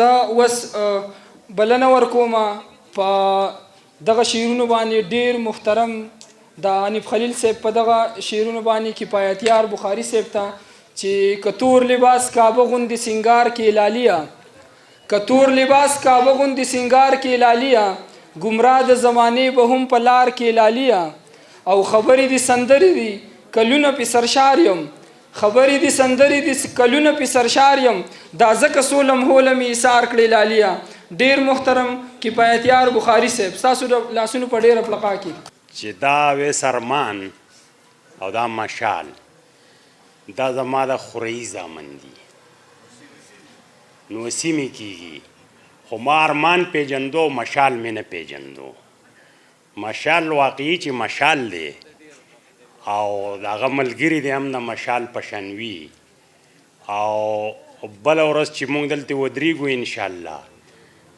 زه اوس بلنه ورکوم په دغه شعرونو باندې ډیر محترم د حنیف خلیل صاحب په دغه شعرونو باندې کفایتیار بخاري صاحب ته چې کتور لباس کعبه غوندې سنگار کې لالیا کتور لباس کعبه غوندې سنگار کې لالیا گمراه د زمانې به هم په لار کې لالیا او خبرې دي سندرې دي کلونه په سرشار یم خبرې دي سندرې دي کلونه په سرشار یم دا ځکه سولم هولم ایثار کړې لالیا ډیر محترم کفایتیار بخاري صاحب ستاسو د لاسونو په ډیره پلقا کې چې دا وې سرمان او دا مشال دا زما د خوري زامن دي نو سیمې کېږي خو ما ارمان پیژندو مشال مې نه پیژندو مشال واقعي چې مشال دی او د هغه ملګري دی هم د مشال په شان وي او بله ورځ چې موږ دلته ودرېږو انشاءالله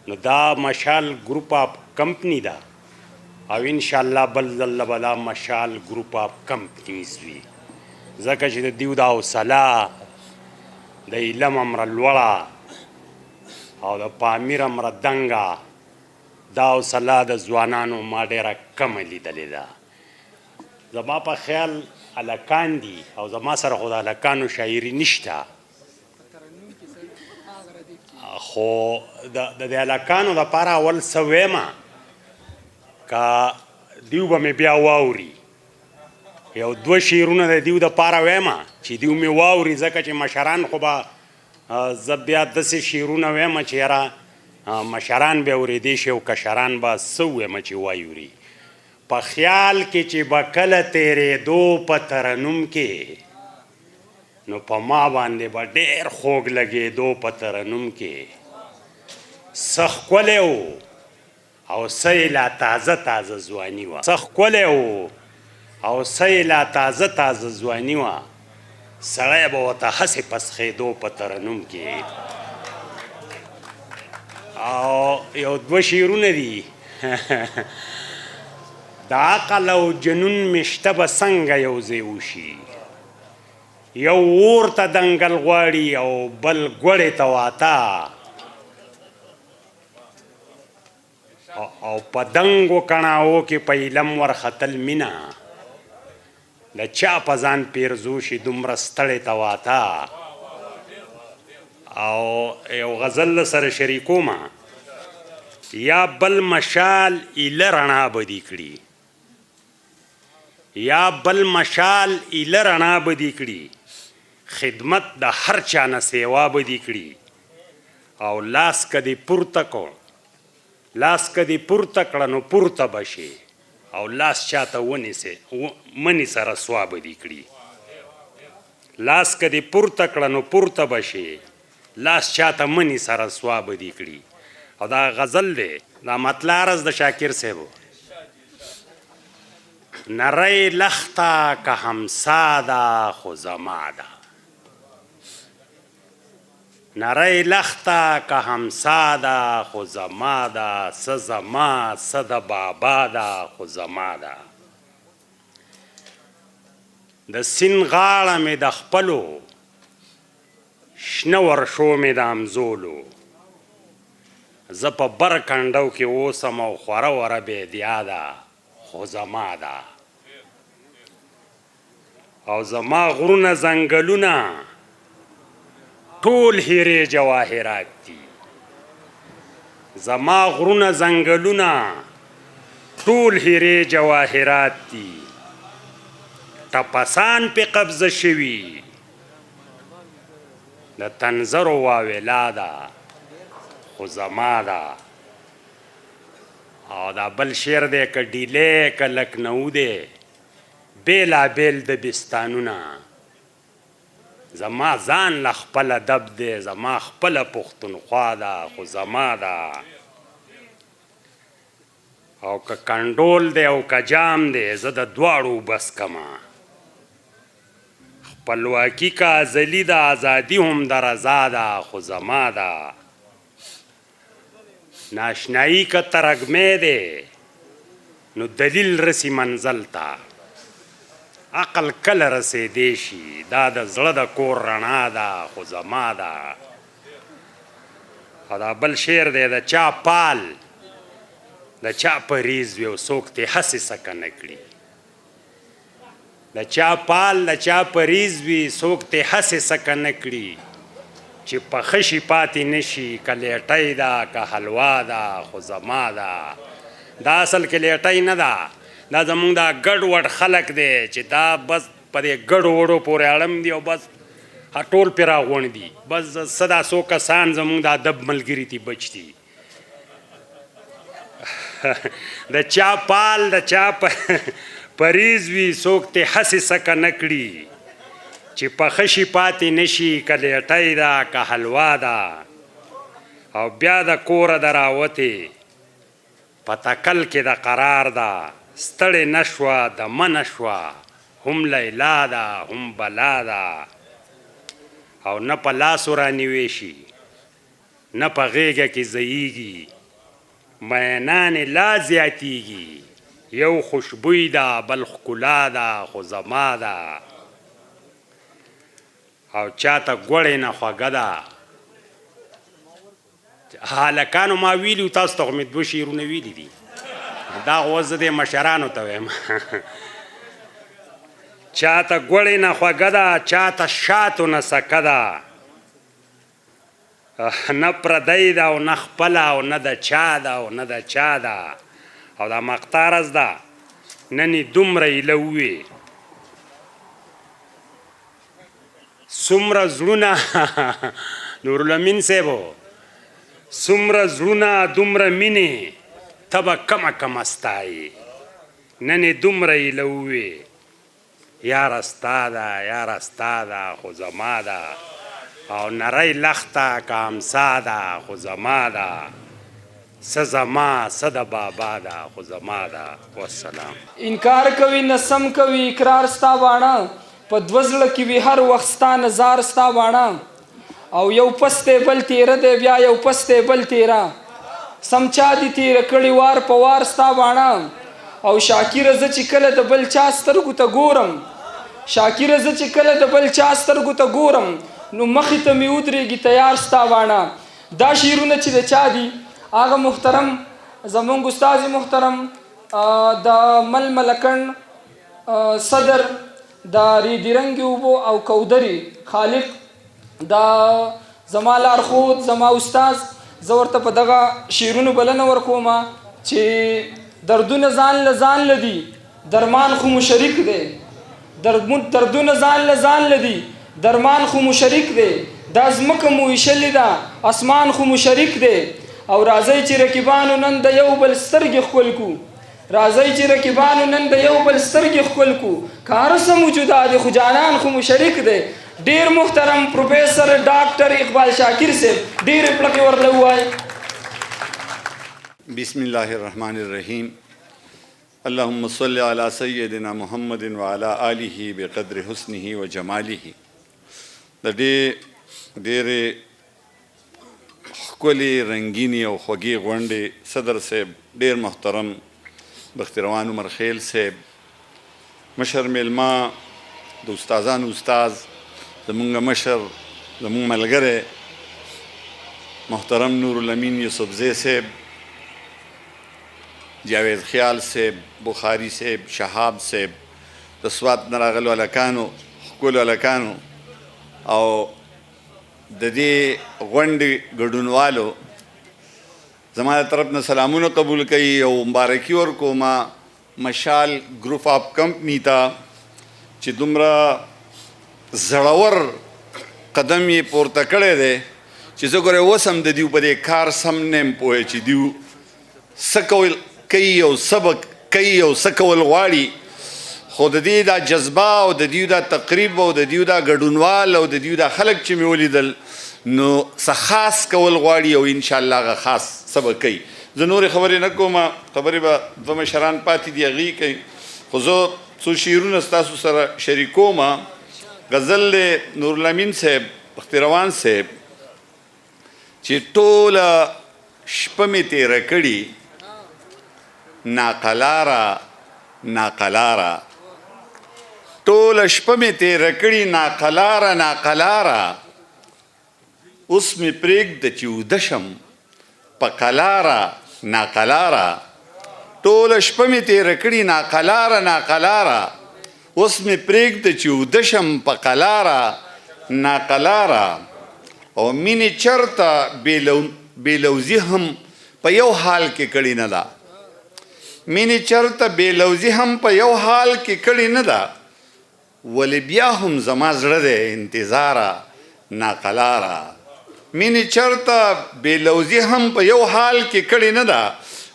نو دا مشال ګروپ اف کمپنی ده او انشاءالله بل ځل به دا مشال ګروپ اف کمپنیز وي ځکه چې د دیو د حوصله د علم امره لوړه او د پامیر امره دنګه دا حوصله د ځوانانو ما ډېره کمه لیدلې ده زما په خیال هلکان دي او زما سره خو د هلکانو شاعري نشته خو د دې هلکانو دپاره اول څه ویمه که دیو به مې بیا واوري یو دوه شعرونه د دیو دپاره ویمه چې دیو مې واوري ځکه چې مشران خو به زه بیا داسې شعرونه ویمه چې یاره مشران به اورېدی شي او کشران به څه ویمه چې وایوري په خیال کې چې به کله تېرېدو په ترنم کې نو په ما باندې به ډېر خوږ لګېدو په ترنم کې څه ښکلی و او څه یې لا تازه تازه ځواني وه څه ښکلی و او څه یې لا تازه تازه ځواني وه سړی به ورته هسې پسخېدو په ترنم کې او یو دوه شعرونه دي د عقل او جنون مشته به څنګه یو ځای وشي یو اور ته دنګل غواړي او بل ګوړې ته واته او په دنګو کڼاوو کې په علم ورختل مینه د چا په ځان پیرزو شي دومره ستړې ته واته او یو غزل سره شریکومه یا بل مشال ایله رڼا بدي کړي یا بل مشال ایله رڼا بدي کړي خدمت د هر چا نه سیوا بدي کړي او لاس کدی پورته کو لاس کدی پورته کړه نو پورته بشي او لاس چاته ونیسه منی سره سوا بدي کړي لاس کدی پورته کړه نو پورته بشي لاس چاته منی سره سوا بدي کړي او دا غزل دی دا مطلع عرض د شاکر صاحبو نری لخته که همسا ده خو زما ده نری لخته که همسا ده خو زما ده څه زما څه د بابا ده خو زما ده د سیند غاړه مې د خپلو شنه ورشو مې د امزولو زه په بر کنډو کې اوسم او خوره وره بیدیا ده خو زما ده او زما غرونه ځنګلونه ټول هیرې جواهرات دي زما غرونه ځنګلونه ټول هیرې جواهرات دي ټپسان پې قبضه شوي د تنظرو واویلا ده خو زما ده او دا بل شعر دی که ډیلی که لکنو دی بېلابېل د بستانونه زما ځان له خپله دب دی زما خپله پښتونخوا ده خو زما ده او که کنډول دی او که جام دی زه د دواړو بس کمه خپلواکي که ازلي ده ازادي هم د رضا ده خو زما ده ناشنایی که ترګمی دی نو دلیل رسی منزل ته عقل کله رسېدی شي دا د زړه د کور رڼا ده خو زما ده او دا بل شعر دی د چا پال د چا پریز وي او څوک ترې هسې سکه نه کړي د چا پال د چا پریز وي څوک ترې هسې سکه نه کړي چې پخه شي پاتې نه شي که لیټۍ ده که حلوا ده خو زما ده دا اصل کې لیټۍ نه ده دا زمونږ دا ګډ وډ خلک دی چې دا بس په دې ګډو وډو پورې اړم دي او بس ټول پرې راغونډ دي بس څه دا څو کسان زمونږ د ادب ملګري دي بچ دي د چا پال د چا پریز وي څوک ترې هسې سکه نه کړي چې پخه شي پاتې نه شي که لیټۍ ده که حلوا ده او بیا د کوره د راوتې په تکل کې د قرار ده ستړې نه شوه دمه نه شوه هم لیلا ده هم بلا ده او نه په لاسو رانیوې شي نه په غېږه کې ځایږي مینانې لا زیاتیږي یو خوشبوی ده بل ښکلا ده خو زما ده او چاته ګوړې نه خوږه ده هلکانو ما ویلي تاسو ته خو مې دوه شعرونه ویلي دي دا اوس زه دې مشرانو ته وایم چاته ګوړې نه خوږه ده چاته شاتو نه سکه ده نه پردی ده او نه خپله او نه د چا ده او نه د چا ده او دا مقطع رز ده نن یې دومره ایله ووې څومره زړونه نورالامین صاحبو څومره زړونه دومره مینې ته به کمه کمه ستایې نن یې دومره ایله ووې یاره ستا ده یاره ستا ده خو زما ده او نری لخته که امسا ده خو زما ده څه زما څه د بابا ده خو زما ده والسلام انکار کوي نه سم کوي اقرار ستا باڼه په دوه زړه کې وي هر وخت ستا نظار ستا باڼه او یو پس دی بل تیره دی بیا یو پس دی بل تیره سمچا دي تیره کړي وار په وار ستا باڼه او شاکره زه چې کله د بل چا سترګو ته ګورم شاکره زه چې کله د بل چا سترګو ته ګورم نو مخې ته مې ودرېږي تیار ستا باڼه دا شعرونه چې د چا دي هغه محترم زمونږ استاد محترم د ململکن صدر د ریدی رنګ اوبو او کودري خالق دا زما لارښود زما استاد زه ورته په دغه شعرونو بلنه ورکوم چې دردونه ځان له ځان له دي درمان خو مو شریک دی دردونه ځان له ځان له دي درمان خو مو شریک دی دا ځمکه مو ایشلې ده اسمان خو مو شریک دی او راځئ چې رقیبانو نن د یو بل سترګې ښکل کړو راځئ چې رقیبانو نن د یو بل سترګې ښکل کړو که هر څه موجوده دی خو جانان خو مو شریک دی ډېر محترم پروفیسر ډاکټر اقبال شاکر صاحب ډېرې پړقې ورله ووایي بسم الله الرحمن الرحیم اللهم صل علی سیدنا محمد وعلى آله بقدر حسنه و جماله د ډېرې ښکلې رنګینې او خوږې غونډې صدر صاحب ډېر محترم بختیروان عمر خیل صاحب مشر میلمه د استادانو استاد زمونږ مشر زمونږ ملګری محترم نورالامین یوسفزی صاحب جاوید خیال صاحب بخاری صاحب شهاب صاحب د سوات نه راغلو هلکانو ښکلو هلکانو او د دې غونډې ګډونوالو زما د طرف نه سلامونه قبول کوي او مبارکي ورکوم مشال ګروپ اف کمپني ته چې دومره زړور قدم یې پورته کړی دی چې زه ګورې اوس هم د دیو په دې کار سم نه یم پوهی چې دیو څه کول کوي او څه به کوي او څه کول غواړي خو د دې دا جذبه او د دیو دا تقریب او د دیو دا ګډونوال او د دیو دا خلک چې مې ولیدل نو څه خاص کول غواړي او انشاءالله هغه خاص څه به کوي زه نورې خبرې نه کوم خبرې به دوه مشران پاتې دي هغې کوي خو زه څو شعرونه ستاسو سره شریکوم غزل دی نورالامین صاحب بختیروان صاحب چې ټوله شپه مې تېره کړي ناقلاره ناقلاره ټوله شپه مې تېره کړي ناقلاره ناقلاره اوس مې پرېږده چې وده شم په قلاره ناقلاره ټوله شپه مې تېره کړې ناقلاره ناقلاره اوس مې پرېږده چې وده شم په قلاره ناقلاره او مینې چرته بې لوزي هم په یو حال کې کړې نه ده مینې چرته بې لوزي هم په یو حال کې کړې نه ده ولې بیا هم زما زړه دی انتظاره ناقلاره مینې چرته بې لوزي هم په یو حال کې کړې نه ده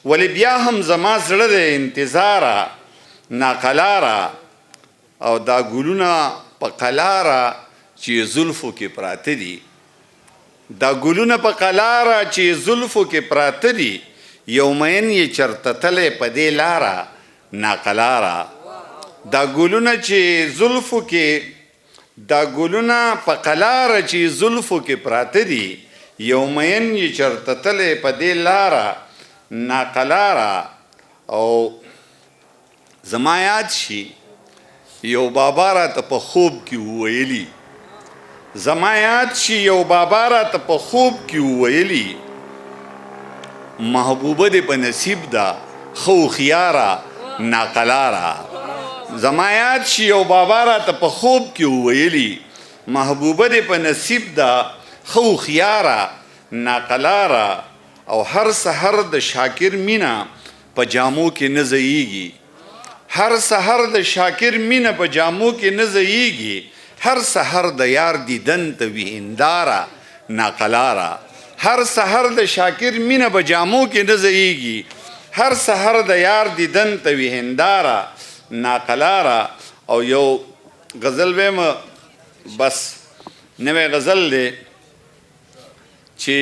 ولې بیا هم زما زړه دی انتظاره ناقلاره او دا ګلونه په قلاره چې زلفو کې پراته دي دا ګلونه په قلاره چې زلفو کې پراته دي یو مین یې چرته تلی په دې لاره ناقلاره دا ګلونه چې زلفو کې دا ګلونه په قلاره چې زلفو کې پراته دي یو مین یې چرته تلی په دې لاره ناقلاره او زما یاد شي یو بابا راته په خوب کې وویلي زما یاد شي یو بابا راته په خوب کې وویلي محبوبه دې په نصیب ده ښه هوښیاره ناقلاره زما یاد شي یو بابا راته په خوب کې وویلي محبوبه دې په نصیب ده ښه هوښیاره ناقلاره او هر سحر د شاکر مینه په جامو کې نه ځایږي هر سحر د شاکر مینه په جامو کې نه ځایږي هر سحر د یار دیدن ته وي هنداره ناقلاره هر سحر د شاکر مینه په جامو کې نه ځایږي هر سحر د یار دیدن ته وي هنداره ناقلاره او یو غزل ویم بس نوی غزل دی چې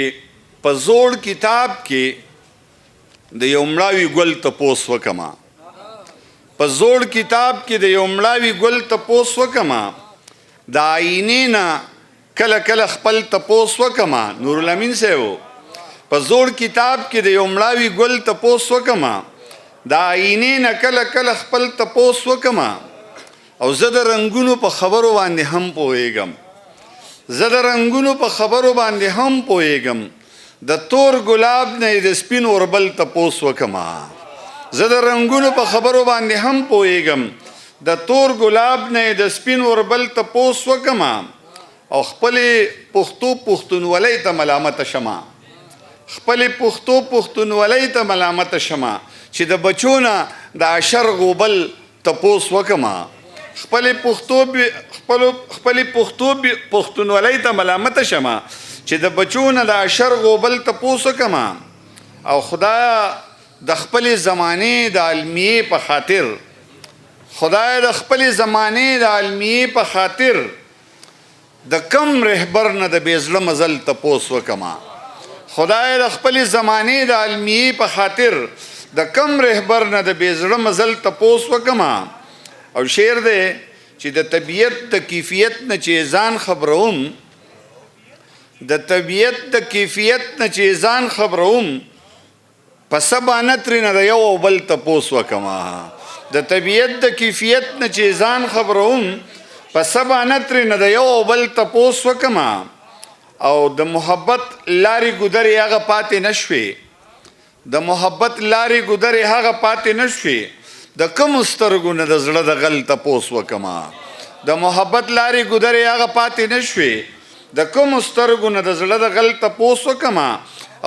په زوړ کتاب کې د یو مړاوي ګل تپوس وکما په زوړ کتاب کې د یو مړاوي ګل تپوس وکما د آینې نه کله کله خپل تپوس وکما نور الامین صاحب په زوړ کتاب کې د یو مړاوي ګل تپوس وکما د آینې نه کله کله خپل تپوس وکما او زه د رنګونو په خبرو باندې هم پوهېږم زه د رنګونو په خبرو باندې هم پوهېږم د تور ګلاب نه د سپین اوربل تپوس وکما زه د رنګونو په خبرو باندې هم پوهېږم د تور ګلاب نه د سپین اوربل تپوس وکما او خپلې پښتو پښتونولۍ ته ملامته شمه خپلې پښتو پښتونولۍ ته ملامته شمه چې د بچو نه د اشر غوبل تپوس وکما خپلې پښتو پښتونولۍ ته ملامته شمه چې د بچو نه د اشر غوبل تپوس وکما او خدایا د خپلې زمانې د علمیې په خاطر خدای د خپلې زمانې د علمیې په خاطر د کم رهبر نه د بېزړه مزل تپوس وکما خدای د خپلې زمانې د علمیې په خاطر د کم رهبر نه د بېزړه مزل تپوس وکما او شعر دی چې د طبیعت د کیفیت نه چې ځان خبروم د طبیعت د کیفیت نه چې ځان خبروم په سبا نه ترېنه د یو او بل تپوس وکما د طبیعت د کیفیت نه چې ځان خبروم په سبا نه ترېنه د یو او بل تپوس وکما او د محبت لارې ګودرې هغه پاتې نه شوې د محبت لارې ګودرې هغه پاتې نه شوې د کومو سترګو نه د زړه د غل تپوس وکما د محبت لارې ګودرې هغه پاتې نه شوې د کومو سترګو نه د زړه د غل تپوس وکما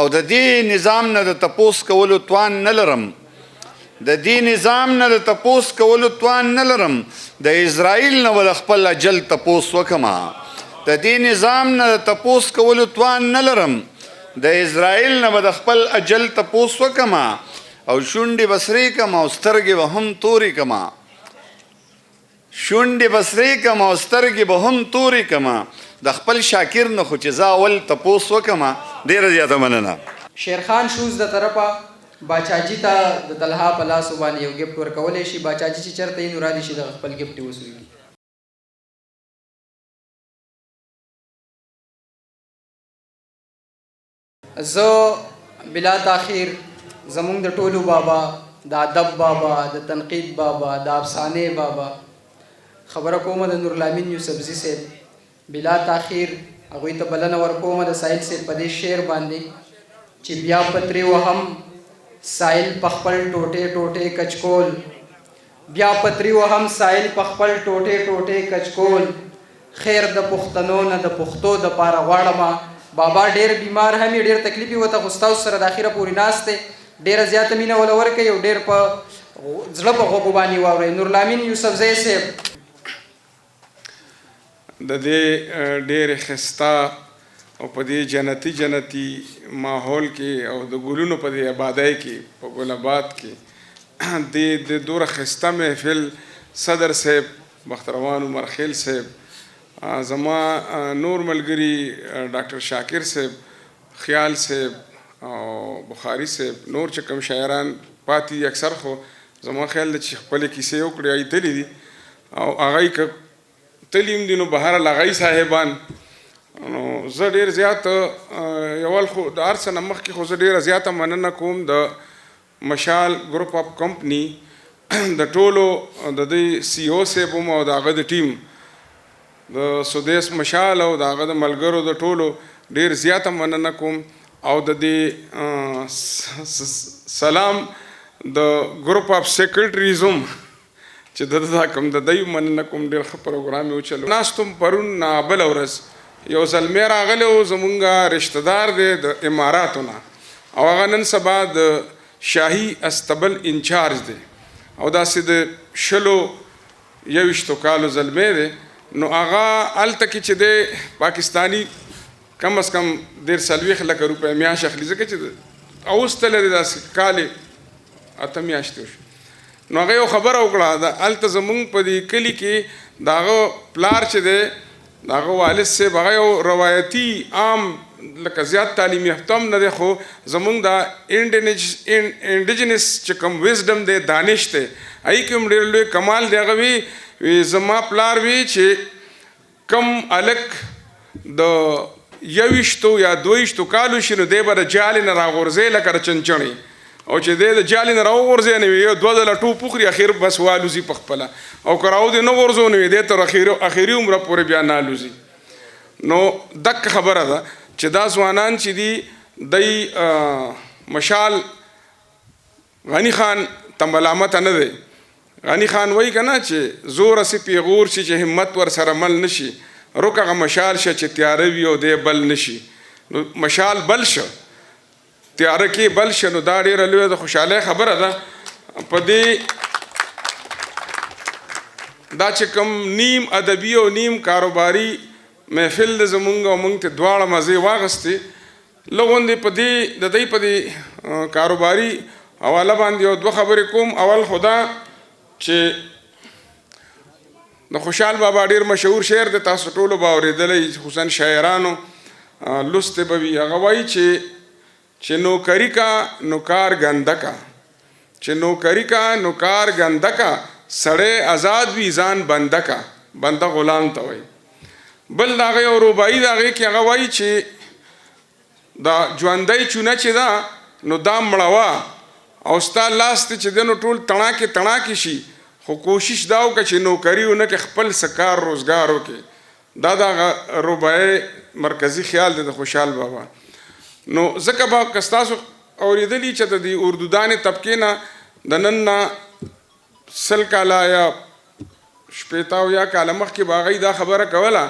او د دې نظام نه د تپوس کولو توان نه لرم د دې نظام نه د تپوس کولو توان نه لرم د اسرائیل نه ول خپل اجل تپوس وکما د دې نظام نه د تپوس کولو توان نه لرم د اسرائیل نه د خپل اجل تپوس وکما او شونډې بسرې کما او سترګې به هم تورې کما شونډې بسرې کما او سترګې به هم تورې کما د خپل شاکر نه خو چې زه اول تپوس وکما ډېره زیاته مننه شیرخان شوز د طرفه باچاجي ته د طلحه په لاس باندې یو ګفټ ورکولی شي باچاجي چې چېرته یې نو رادي شي دغه خپل ګفټ یې وسوي زه بلا تاخیر زمونږ د ټولو بابا د ادب بابا د تنقید بابا د افسانې بابا خبره کومه د نور الامین یوسفزي صاحب بلا تاخیر هغوی ته بلنه ورکوم د ساحل صاحب په دې شعر باندې چې بیا پترې وهم ساحل په خپل ټوټې ټوټې کچکول بیا پترې وهم ساحل په خپل ټوټې ټوټې کچکول خیر د پښتنو نه د پښتو دپاره غواړمه بابا ډېر بیمار هم یې ډېر تکلیف یې ورته خو ستاسو سره د اخره پورې ناست دی ډېره زیاته مینه وله ورکوي او ډېر په زړه په غوږو باندې واورئ نورالامین یوسفزی صاحب د دې ډېرې ښایسته او په دې جنتي ماحول کې او د ګلونو په دې آبادۍ کې په ګل آباد کې د دوره ښایسته محفل صدر صاحب بختروان عمر خیل صاحب زما نور ملګري ډاکټر شاکر صاحب خیال صاحب او بخاري صاحب نور چې کوم شاعران پاتې اکثر خو زما خیال دی چې خپلې کیسې وکړې هغوی تللي دي او هغوی که تللي هم دي نو بهرحال هغوی صاحبان نو زه ډېر زیات یول خو د هر څه نه مخکې خو زه ډېره زیاته مننه کوم د مشال ګروپ اف کمپني د ټولو د دوی سی او صاحب هم او د هغه د ټیم د سودیس مشال او د هغه د ملګرو د ټولو ډېر زیاته مننه کوم او د دې سلام د ګروپ اف سیکرټریز هم چې دا کوم د دوی مننه کوم ډېر ښه پروګرام یې وچلو ناستم پرون بله ورځ یو زلمی راغلی و زمونږ رشته دار دی د اماراتو نه او هغه نن سبا د شاهي استبل انچارج دی او داسې د 21 کالو زلمی دی نو هغه هلته کې چې دی پاکستاني کم از کم 40 لکه روپۍ میاشت اخلي ځکه چې اوسته لري داسې کالې 8 میاشتې وشو نو هغه یو خبره وکړه هلته زمونږ په دې کلي کې د هغه پلار چې دی د هغه والد صاحب هغه یو روایتي عام لکه زیات تعلیم یافته هم نه دی خو زمونږ د انډیجنس چې کوم وزډم دی دانش دی هغې کې هم ډېر لوی کمال دی هغه وی زما پلار وی چې کم هلک د 21 یا 22 کالو شي نو دی به د جالې نه راغورځي لکه د چنچڼې او چې دی د جالې نه راوغورځي نو یو 2 ځله ټوپ وخوري اخر بس والوځي په خپله او که راودې نه غورځو نو دی تر اخري عمره پورې بیا نه الوځي نو دقه خبره ده چې دا ځوانان چې دي دی مشال غني خان ته ملامته نه دی غني خان وایي که نه چې زور هسې پیغور شي چې همت ورسره مل نه شي رک هغه مشال شه چې تیاره وي او دی بل نه شي نو مشال بل شه تیاره کې بل شه نو دا ډېره لویه د خوشحالۍ خبره ده په دې دا چې کوم نیم ادبي او نیم کاروباري محفل د زمونږ او مونږ ته دواړه مزې واغستې لږ غوندې په دې د دوی په دې کاروباري حواله باندې یو 2 خبرې کوم اول خو دا چې د خوشحال بابا ډېر مشهور شعر دی تاسو ټولو به اورېدلی خصوصا شاعرانو لوستی به وي هغه وایي چې نوکری کا نوکار ګنده کا چې نوکری کا نوکار ګنده کا سړی آزاد وي ځان بنده کا بنده غلام ته وایي بل د هغې یو روبایي د هغې کې هغه وایي چې دا ژوندی چونه چې ده نو دا مړوه او ستا لاس ته چې دی نو ټول تڼاکې شي خو کوشش دا وکړه چې نوکري ونه کې خپل څه کار روزګار وکړي دا د هغه روبایي مرکزي خیال دی د خوشحال بابا نو ځکه به که ستاسو اورېدلي چې د دې اردودانې طبقې نه د نن نه 100 کاله یا 80 کاله مخکې به هغوی دا خبره کوله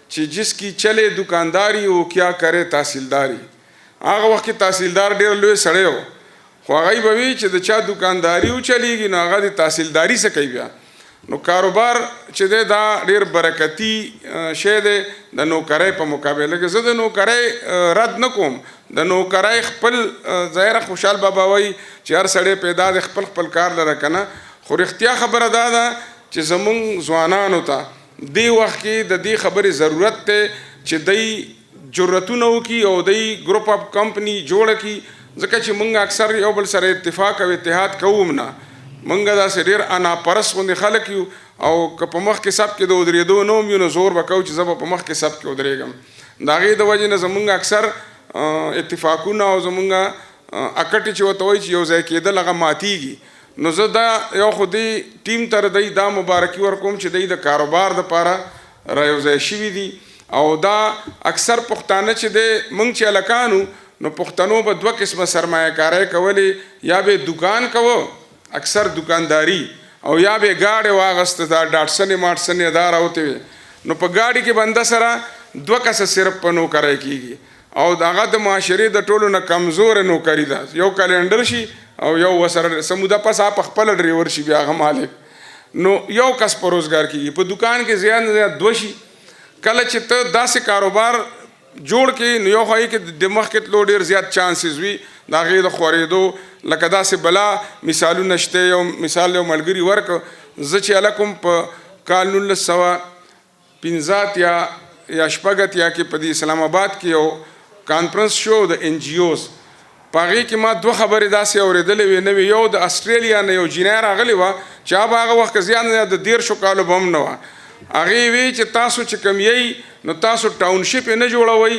چې جس کی چلے دکانداری او کیا کرے تحصیلداری هغه وخت کې تحصیلدار ډېر لوی سړی و خو هغوی به وي چې د چا دکانداري وچلیږي نو هغه د تحصیلداري څه کوي بیا نو کاروبار چې دی دا ډېر برکتي شی دی د نوکرۍ په مقابله کې زه د نوکرۍ رد نه کوم د نوکرۍ خپل ظاهره خوشحال بابا وایي چې هر سړی پیدا دی خپل کار لره که نه خو رښتیا خبره دا ده چې زمونږ ځوانانو ته دې وخت کې د دې خبرې ضرورت دی چې دی جرأتونه وکړي او دی ګروپ اف کمپني جوړه کړي ځکه چې موږ اکثر یو بل سره اتفاق او اتحاد کوو نه موږ داسې ډېر اناپرست غوندې خلک یو او که په مخکې سب کې د ودرېدو نه هم یو نو زور به کوو چې زه به په مخکې سب کې ودرېږم د هغې د وجې نه زموږ اکثر اتفاقونه او زموږ اکټې چې ورته وایي چې یو ځای کېدل هغه ماتېږي نو زه دا یو خو دې ټیم ته دی دا مبارکي ورکوم چې دی د کاروبار دپاره را یو ځای شوي دي او دا اکثر پښتانه چې د مونږ چې هلکانو نو پښتنو به 2 قسمه سرمایه کاری کولې، یا به دکان کوه اکثر دکانداری، او یا به ګاډی واغسته دا ډاټسنې ماټسنې دا راوتې وي. نو په ګاډي کې بنده سره 2 کسه صرف په نوکری کېږي، او هغه د معاشرې د ټولو نه کمزوره نوکري ده. یو کلنډر شي او یو ورسره سموده پس په خپله ډریور شي بیا هغه مالک، نو یو کس په روزګار کېږي. په دکان کې زیات نه زیات 2 شي. کله چې ته داسې کاروبار جوړ کړې نو یو خو یې کې د مخکې تلو ډېر زیات چانسز وي د هغې د خورېدو. لکه داسې بلا مثالونه شته. یو مثال یو ملګري ورکړ، زه چې هلکم په کال 1950 یا شپږ اتیا کې په دې اسلام آباد کې یو کانفرنس شو د NGOs. په هغې کې ما 2 خبرې داسې اورېدلې وې. نه وې یو د اسټرالیا نه یو جینۍ راغلې وه چې هغه په هغه وخت کې زیات نه د 13 کالو به هم نه وه. هغې وی چې تاسو چې کوم یی نو تاسو ټاونشپ یې نه جوړوئ،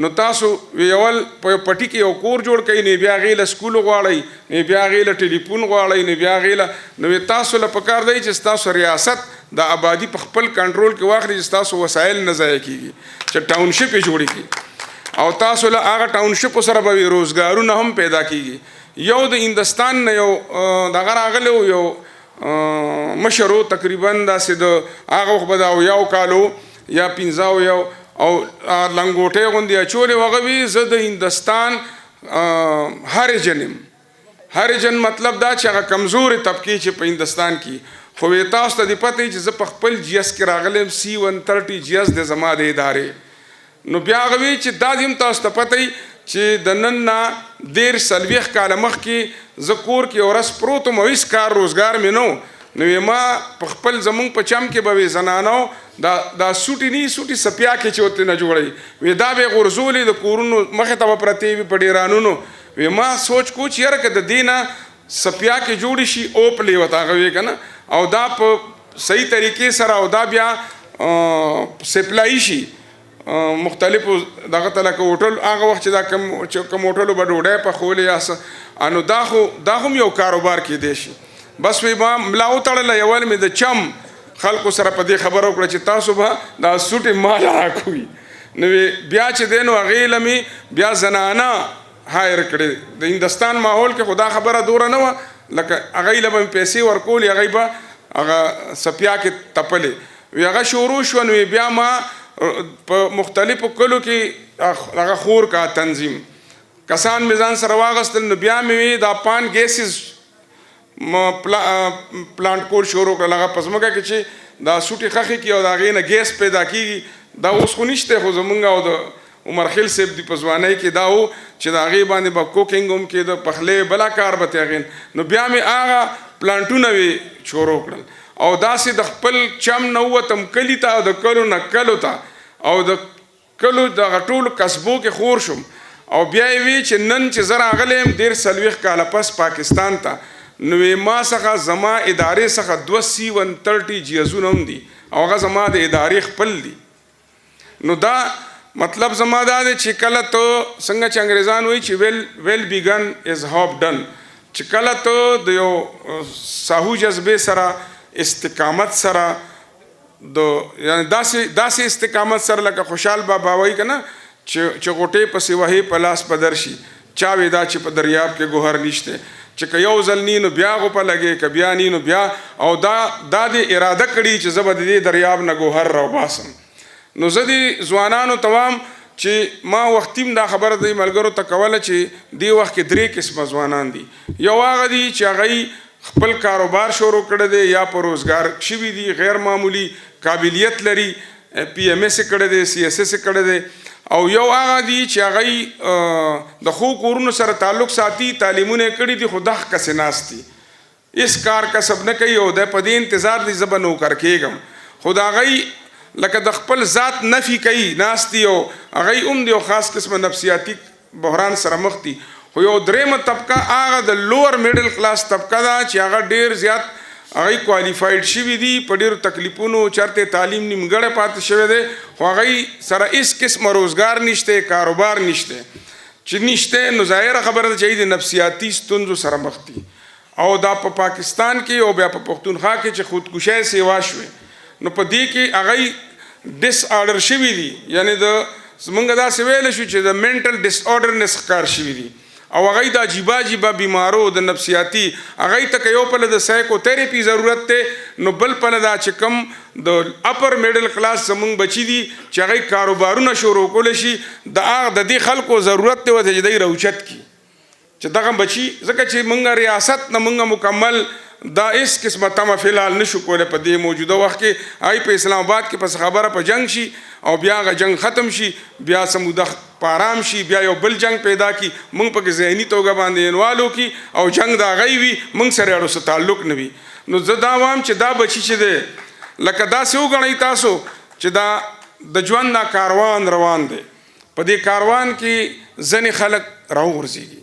نو تاسو اول په پټي کې یو کور جوړ کړئ، نو بیا هغې له سکول غواړئ، نو بیا هغې له ټلیفون غواړئ، نو بیا هغې له نو تاسو له پکار دی چې ستاسو ریاست د آبادي په خپل کنټرول کې واخلي، چې ستاسو وسایل نه ضایع کېږي، چې ټاونشپ یې جوړې کړي، او تاسو له هغه ټاونشپو سره به روزګارونه هم پیدا کېږي. یو د هندوستان نه یو دغه راغلی و، یو مشر و تقریبا داسې د هغه وخت به د 70 کالو یا 50 او لنګوټۍ غوندې اچولې و. هغه وي زه د هندوستان هریجن یم. هریجن مطلب دا چې هغه کمزورې طبقې چې په هندوستان کې، خو وی تاسو ته دې پته وي چې زه په خپل GS کې راغلی یم C-130 GS د زما د ادارې. نو بیا هغه وی چې دا دې هم تاسو ته پته وي چې د نن نه 40 کاله مخکې زه کور کې یو ورځ پروت وم او هېڅ کار روزګار مې نه و. نو ما په خپل زمونږ په چم کې به وې زنانو دا سوټي نه سوټي سپیا کې چې ورته نه جوړوي، وی دا به یې غورځولې د کورونو مخې ته به پرتې وي په ډیرانونو. وی ما سوچ کو چې یاره که د دې نه سپیا کې جوړې شي اوپلې ورته هغه وی که نه، او دا په صحیح طریقې سره او دا بیا سپلای شي مختلفو دغه ته لکه هوټل هغه وخت چې دا کوم هوټلو به ډوډۍ پخولې یا څه، نو دا هم یو کاروبار کېدی شي. بس وی ما ملا وتړله. یول مې د چم خلکو سره په دې خبره وکړه چې تاسو به دا سوټې مال راکوي. نو بیا چې دی نو هغې له مې بیا زنانه هایر کړې. د هندوستان ماحول کې خو دا خبره دوره نه وه، لکه هغوی له به مې پیسې ورکولې، هغوی به هغه سپیا کې تپلې. وی هغه شروع شوه. نو بیا ما په مختلفو کلو کې هغه خور کا تنظیم کسان مې ځان سره واغستل. نو بیا مې وی دا پان ګیسز پلانټ کول شروع کړل. هغه په ځمکه کې چې دا سوټي خښې کي او د هغې نه ګیس پیدا کېږي، دا اوس خو نشته، خو زمونږ او د عمر خیل صاحب د په ځوانۍ کې دا و چې د هغې باندې به کوکینګ هم کېده، پخلی بله کار به تې. نو بیا مې هغه پلانټونه وې شروع کړل او داسې د خپل چم نه ووتم کلي ته او د کلو نه کلو ته او د کلو دغه ټولو قصبو کې خور شوم. او بیا یې وی چې نن چې زه راغلی یم 40 کاله پس پاکستان ته، نو ما څخه زما ادارې څخه 2 C-130 جیزونه هم دي او هغه زما د ادارې خپل دي. نو دا مطلب زما دا دی چې کله ته څنګه چې انګریزان وایي چې ویل بیګن از هاف ډن، چې کله ته د یو ساهو جذبې سره استقامت سره یعنی داسې استقامت سره لکه خوشحال بابا وایي که نه چې غوټې پسې وهې په لاس په درشي، چا وی دا چې په دریاب کې ګوهر نشته، چې که یو ځل نی نو بیا غوپه لګې، که بیا نی نو بیا، او دا دې اراده کړي چې زه به د دې دریاب نه ګوهر راوباسم. نو زه دې ځوانانو ته وایم چې ما وختیم دا خبره د ملګرو ته کوله چې دې وخت کې 3 قسمه ځوانان دي. یو هغه دي چې هغوی خپل کاروبار شروع کړی دی یا په روزګار شوي دي، غیر معمولی قابلیت لري، PMS یې کړی دی، CSS یې کړی دی. او یو هغه دي چې هغوی د ښو کورونو سره تعلق ساتي، تعلیمونه یې کړي دي، خو دغه کسې ناست دي، هېڅ کار کسب نه کوي او دی په دې انتظار دی زه به نوکر کېږم. خو د هغوی لکه د خپل ذات نفي کوي ناست دي او هغوی هم د یو خاص قسمه نفسیاتي بحران سره مخ دي. خو یو درېیمه طبقه هغه د لوور میډل کلاس طبقه ده چې هغه ډېر زیات هغوی کوالیفاید شوي دي، په ډېرو تکلیفونو چرته تعلیم نیمګړی پاتې شوی دی، خو هغوی سره هېڅ قسمه روزګار نشته، کاروبار نشته. چې نشته نو ظاهره خبره ده چې د نفسیاتي ستونزو سره مخ دي. او دا په پاکستان کې او بیا په پښتونخوا کې چې خودکشۍ سیوا شوې، نو په دې کې هغوی ډس آرډر شوي دي، یعنی د موږ داسې ویلی شو چې د منټل ډس آرډرنس ښکار شوي دي او هغوی د عجیبه بیمارو د نفسیاتي هغوی ته که یو پله د سایکو تھراپي ضرورت دی نو بل پله دا چې کوم د اپر میډل کلاس زموږ بچي دي چې هغوی کاروبارونه شروع کولی شي د دې خلکو ضرورت دی ورته چې دوی روچت کړي چې دغه بچي ځکه چې موږ ریاست نه موږ مکمل دا اس قسمه تمه فلحال نشو کولی په دې موجوده وخت کې هغوی په اسلام آباد کې پس خبره په جنگ شي او بیا هغه جنگ ختم شي بیا سموده په آرام شي بیا یو بل جنگ پیدا کی موږ پکې ذهني توګه باندې انوالو کی او جنگ د هغوی وي موږ سره اړو سره تعلق نه وي. نو زه دا وایم چې دا بچي چې دی لکه داسې وګڼئ تاسو چې دا د ژوند دا کاروان روان دی په دې کاروان کې ځینې خلک راوغورځېږي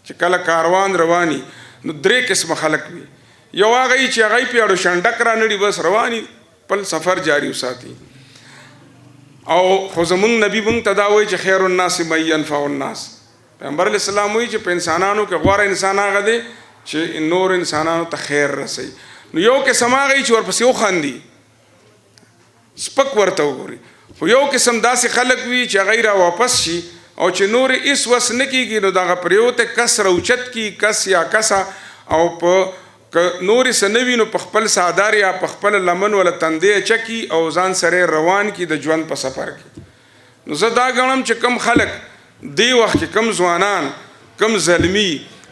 چې کله کاروان رواني نو درې قسمه خلک وي. یو هغه چې هغوی پې اړو شنډک رانړي بس رواني خپل سفر جاري وساتي او خو زمونږ نبي موږ ته دا وایي چې خیر الناس من ینفع الناس. پیغمبر علیه السلام وایي چې په انسانانو کې غوره انسان هغه دی چې نور انسانانو ته خیر رسوي. نو یو قسم هغه چې ورپسې وخاندي سپک ورته وګوري، خو یو قسم داسې خلک وي چې هغوی را واپس شي او چې نور هېڅ وس نه کېږي نو دغه پرېوتی کس راوچت کي کس یا کسه او په که نورې څه نه وي نو په خپل څادر یا په خپله لمن وله تندی اچکي او ځان سره روان کي د ژوند په سفر کې. نو زه دا ګڼم چې کم خلک دې وخت کې کم ځوانان کم زلمي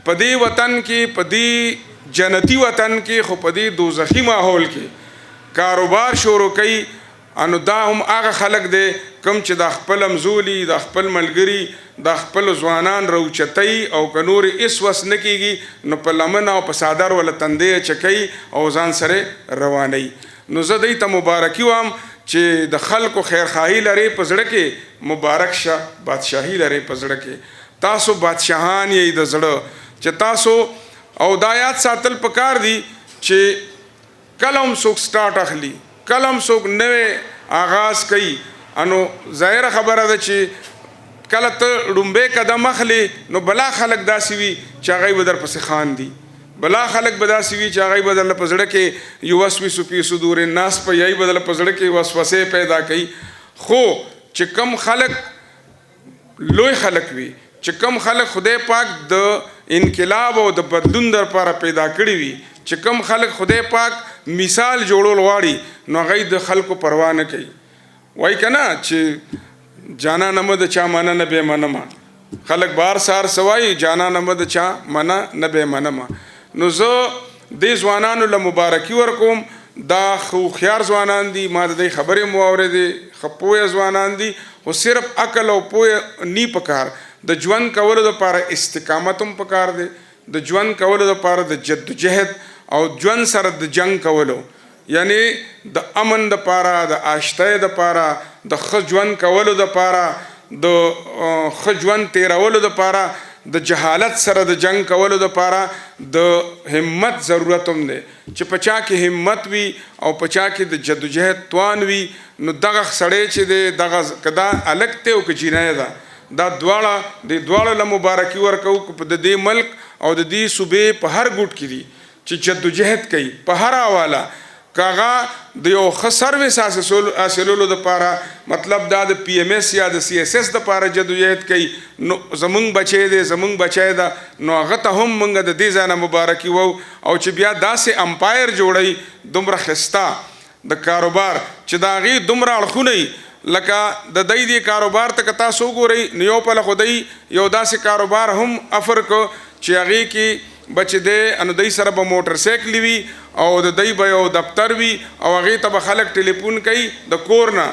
په دې وطن کې په دې جنتي وطن کې خو په دې دوزخي ماحول کې کاروبار شروع کوي انو دا هم هغه خلک دی کم چې د خپل همزولي د خپل ملګري د خپل ځوانان راوچتوي او که نورې هېڅ وس نه کېږي نو په لمن او په څادر وله تندی چکوي او ځان سره روانوي. نو زه دوی ته مبارکي وایم چې د خلکو خیرخواهي لرئ په زړه کې مبارک شه بادشاهي لرئ په زړه کې تاسو بادشاهان یې د زړه چې تاسو او دا یاد ساتل پکار دي چې کله هم څوک سټارټ اخلي کله هم څوک نوی آغاز کوي انو ظاهره خبره ده چې کله ته ړومبی قدم اخلي نو بلا خلک داسې وي چې هغوی به درپسې خاندي بلا خلک به داسې وي چې هغوی به درله په زړه کې یوسوسو فی صدور الناس په یایي به درله په زړه کې وسوسې پیدا کوي. خو چې کم خلک لوی خلک وي چې کم خلک خدای پاک د انقلاب او د بدلون دپاره پیدا کړي وي چې کم خلک خدای پاک مثال جوړول غواړي نو هغوی د خلکو پروا نه کوي. وایي که نه چې جانانه مه د چا منه نه بې منمه خلک بار سهار څه وایي جانانه مه د چا منه نه بې منمه. نو زه دې ځوانانو له مبارکي ورکوم دا هوښیار ځوانان دي ما د دې خبرې مو اورېدې ښه پوهه ځوانان دي خو صرف عقل او پوهه نی پکار د ژوند کولو دپاره استقامت هم پکار دی د ژوند کولو دپاره د جدوجهد او ژوند سره د جنگ کولو یعنی د امن دپاره د آشتۍ دپاره د ښه ژوند کولو دپاره د ښه ژوند تیرولو دپاره د جهالت سره د جنگ کولو دپاره د همت ضرورت هم دی چې په چا کې همت وي او په چا کې د جدوجهد توان وي نو دغه سړی چې دی دغه که دا هلک دی او که جینۍ ده دا دواړه له مبارکي ورکوو که د دې ملک او د دې صوبې په هر ګوټ کې دي چې جدوجهد کوي په هر حواله که هغه د یو ښه سروس حاصلولو دپاره مطلب دا د پی ایم ایس یا د سی ایس ایس دپاره جدوجهد کوي نو زمونږ بچی دی زمونږ بچی ده نو هغه ته هم موږ د دې ځای نه مبارکي وو او چې بیا داسې امپایر جوړوي دومره ښایسته د کاروبار چې د هغې دومره اړخونه لکه د دی دې کاروبار ته که تاسو وګورئ نو یو پله خو دی یو داسې کاروبار هم افر که چې هغې کې بچ دی انو دی سره به موټر سایکل وي او د دی به یو دفتر وي او هغې ته به خلک ټلیفون کوي د کور نه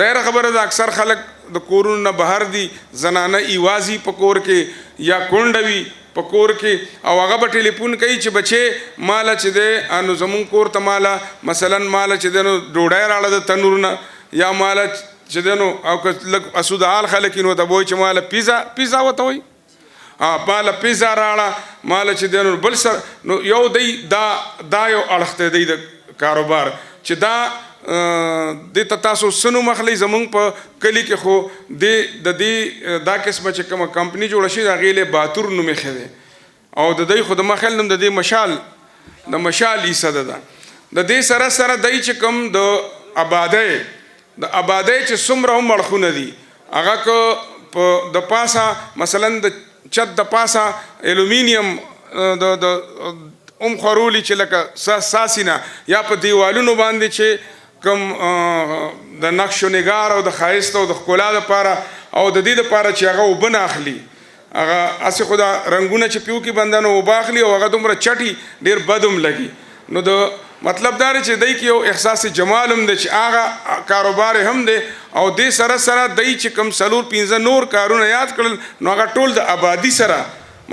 ظاهره خبره ده اکثر خلک د کورونو نه بهر دي زنانه ایوازي په کور کې یا کونډه وي په کور کې او هغه به ټلیفون کوي چې بچې ماله چې دی انو زمونږ کور ته ماله مثلا ماله چې دی نو ډوډۍ راړه د تنور نه یا ماله چې دی نو او که لږ اسودحال خلک نو ته به وایي چې ماله پیزا ورته وایي ماله پیزا راړه ماله چې دی نو بل سره نو یو دی دا یو اړخ دی د کاروبار چې دا دې ته تاسو څه نوم اخلئ زمونږ په کلي کې خو د دې دا قسمه چې کومه کمپني جوړه شوې د هغې لی باتور نوم ایښی دی او د دوی خو د مخیل نوم د دې مشال عیسه ده د دې سره سره دی چې کوم د آبادۍ د آبادۍ چې څومره هم اړخونه دي هغه که په د پاسه مثلا د چت د پاسه الومینیم د خورولي چې لکه ساسینه یا په دیوالونو باندې چې کوم د نقش و نگار او د ښایست او د ښکلا دپاره او د دې دپاره چې هغه اوبه نه اخلي هغه هسې خو دا رنګونه چې پیو کې بنده نو اوبه اخلي او هغه دومره چټي ډېر بد هم لګي نو د مطلب دا دی چې دی کې یو احساس جمال هم دی چې هغه کاروبار هم دی او دې سره سره دی چې کوم څلور پنځه نور کارونه یاد کړل نو هغه ټول د آبادي سره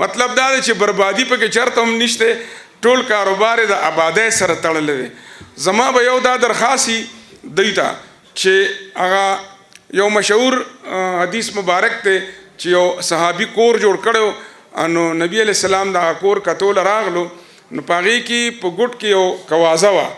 مطلب دا دی چې بربادي پکې چرته هم نشته ټول کاروبار یې د آبادۍ سره تړلی دی زما به یو دا درخواستي دوی ته چې هغه یو مشهور حدیث مبارک دی چې یو صحابي کور جوړ کړی نو نبی علیه السلام د هغه کور کتوله راغلو نو په هغې کې په ګوټ کې یو کوازه وه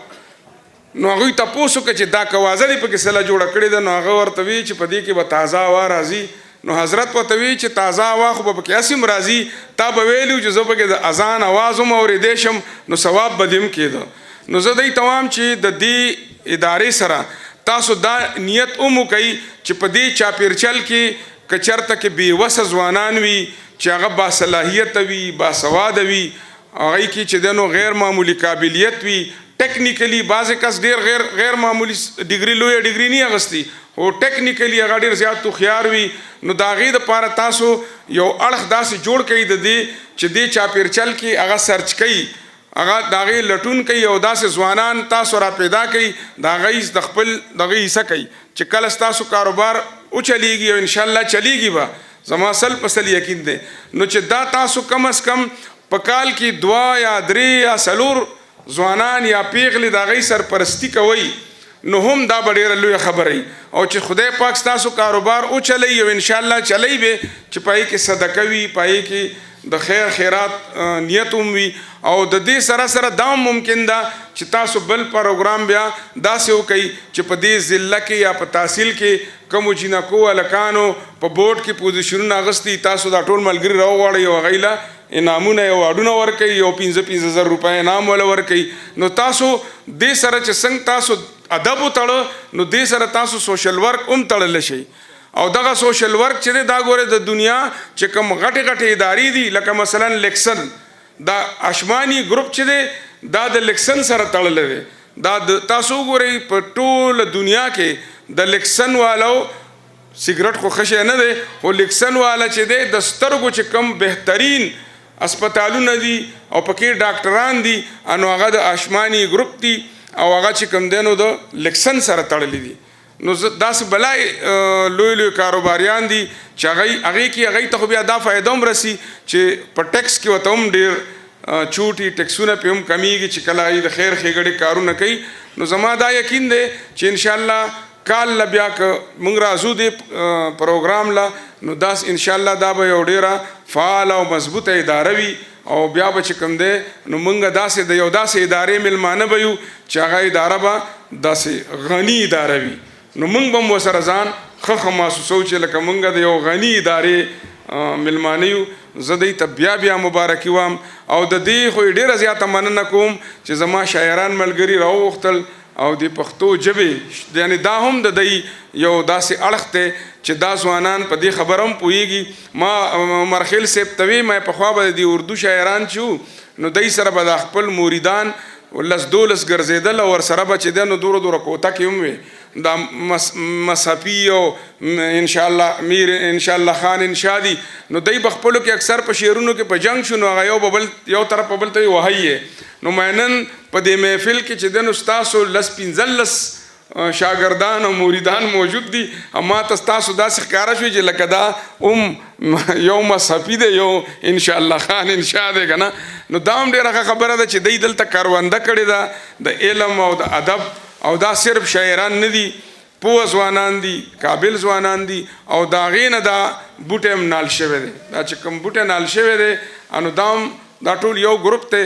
نو هغوی تپوس وکړه چې دا کوازه دې پکې څله جوړه کړې ده نو هغه ورته وی چې په دې کې به تازه هوا راځي نو حضرت ورته وی چې تازه هوا خو به پکې هسې هم راځي تا به ویلي چې زه پکې د اذان اواز هم اورېدی شم نو ثواب به دې هم کېده نو زه دی توام چې د دې ادارې سره تاسو دا نیت هم وکئ چې په دې چاپیرچل کې که چېرته کې بېوسه ځوانان وي چې هغه باصلاحیته وي باسواده وي هغوی کې چې دی نو غیر معمولی قابلیت وي ټیکنیکلی بعضې کس ډېر غیر معمولی ډګري لویه ډګري نه اغوستي خو ټیکنیکلی هغه ډېر زیات هوښیار وي نو د هغې دپاره تاسو یو اړخ داسې جوړ کړئ د دې چې دې چاپیرچل کې هغه سرچ کوي هغه د هغې لټون کوي او داسې ځوانان تاسو را پیدا کوي د هغې د خپل دغه حصه کوي چې کله ستاسو کاروبار وچلیږي او انشاءالله چلیږي به زما 100% یقین دی نو چې دا تاسو کم از کم په کال کې 2 یا 3 یا 4 ځوانان یا پیغلې د هغې سرپرستي کوئ نو هم دا به ډېره لویه خبره وي او چې خدای پاک ستاسو کاروبار وچلی او انشاءالله چلی به چې په هغې کې صدقه وي په هغې کې د خیر خیرات نیت هم وي او د دې سره سره دا هم ممکن ده چې تاسو بل پروګرام بیا داسې وکئ چې په دې ضلع کې یا په تحصیل کې کومو جینکو هلکانو په بورډ کې پوزیشنونه اخیستي تاسو دا ټول ملګري راوغواړئ او هغوی له انعامونه یا واډونه ورکوي یو 15,000 روپۍ انعام وله ورکوي نو تاسو دې سره چې څنګه تاسو ادب وتړه نو دې سره تاسو سوشل ورک هم تړلی شئ او دغه سوشل ورک چې دی دا ګوره د دنیا چې کوم غټې ادارې دي لکه مثلا لیکسن دا اشمانی ګروپ چې دی دا د لیکسن سره تړلی دی دا تاسو وګورئ په ټوله دنیا کې د لیکسن والو سیګرټ خو ښه شی نه دی خو لیکسن والا چې دی د سترګو چې کوم بهترین اسپتالونه دي او پکې ډاکټران دي نو هغه د اشمانی ګروپ دي او هغه چې کوم دی نو د لیکسن سره تړلی دي نو داسې بلای لوی لوی کاروباریان دي چې هغې کې هغې ته خو بیا دا فایده هم رسي چې په ټیکس کې ورته هم ډېر چوټي ټیکسونه پې هم کمیږي چې کله هغې د خیر ښېګړې کارونه کوي نو زما دا یقین دی چې انشاءالله کال له بیا که موږ راځو دې پروګرام له نو داس انشاءالله دا به یو ډېره فعاله او مضبوطه اداره وي او بیا به چې کوم دی نو موږ داسې د یو داسې ادارې میلمانه به یو چې هغه اداره به داسې غني اداره وي نو موږ به هم ورسره ځان ښه محسوسوو چې لکه موږ د یو غني ادارې میلمانه یو زه دوی ته بیا مبارکي وایم او د دې خو ډېره زیاته مننه کوم چې زما شاعران ملګري راوغوښتل او د پښتو ژبې یعنې دا هم د دوی یو داسې اړخ دی چې دا ځوانان په دې خبره هم پوهېږي ما مرخیل صاحب ته وی ما پخوا به د اردو شاعران چې وو نو دوی سره به د خپل موریدان 10-12 ګرځېدل او ورسره به چې دی نو دوره کوټه کې هم وی دا مصحفي او انشاءالله میر انشاءالله خان انشادي نو دی به خپلو کې اکثر په شعرونو کې په جنګ شو نو هغه یو طرف په بل ته وهی نو ما نن په دې محفل کې چې دی نو ستاسو 10-15 شاگردان او موریدان موجود دي اما تاسو داسې ښکاره شوي چې لکه دا یو مصحفي دی یو انشاءالله خان انشا دی که نه نو دا هم ډېره ښه خبره ده چې دی دلته کرونده کړې ده د علم او د ادب او دا صرف شاعران نه دي پوه ځوانان دي قابل ځوانان دي او د هغې نه دا بوټی هم نال شوی دی دا چې کوم بوټی نال شوی دی نو دا ټول یو ګروپ دی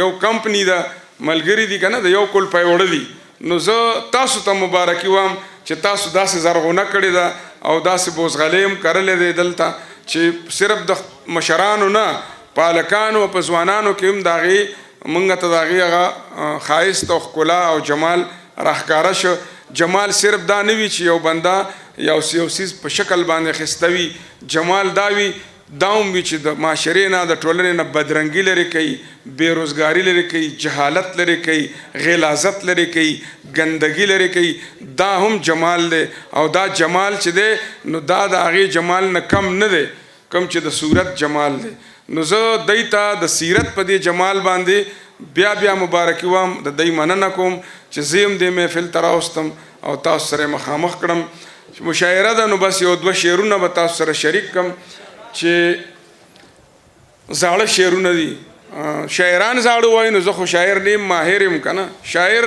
یو کمپنی ده ملګري دي که نه د یو کل پی وړه دي نو زه تاسو ته مبارکي وایم چې تاسو داسې زرغونه کړې ده او داسې بوزغلې هم کرلې دی دلته چې صرف د مشرانو نه په هلکانو او په ځوانانو کې هم د هغې موږ ته د هغې هغه ښایست او ښکلا او جمال راښکاره شو جمال صرف دا نه وي چې یو بنده یو څیز په شکل باندې اخیسته وي. جمال دا وي دا هم وي چې د معاشرې نه د ټولنې نه بدرنګي لرې کوي، بېروزګاري لرې کوي، جهالت لرې کوي، غلاظت لرې کوي، ګندګي لرې کوي. دا هم جمال دی. او دا جمال چې دی نو دا د هغې جمال نه کم نه دی کوم چې د صورت جمال دی. نو زه دی ته د سیرت په دې جمال باندې بیا مبارکي وایم، د دی مننه کوم چې زه هم دې محفل ته راوستم او تاسو سره مخامخ کړم. مشاعره ده نو بس یو دوه شعرونه به تاسو سره شریک کړم چې زاړه شعرونه دي. شاعران زاړه وایي نو زه خو شاعر نه یم، ماهر یم که نه. شاعر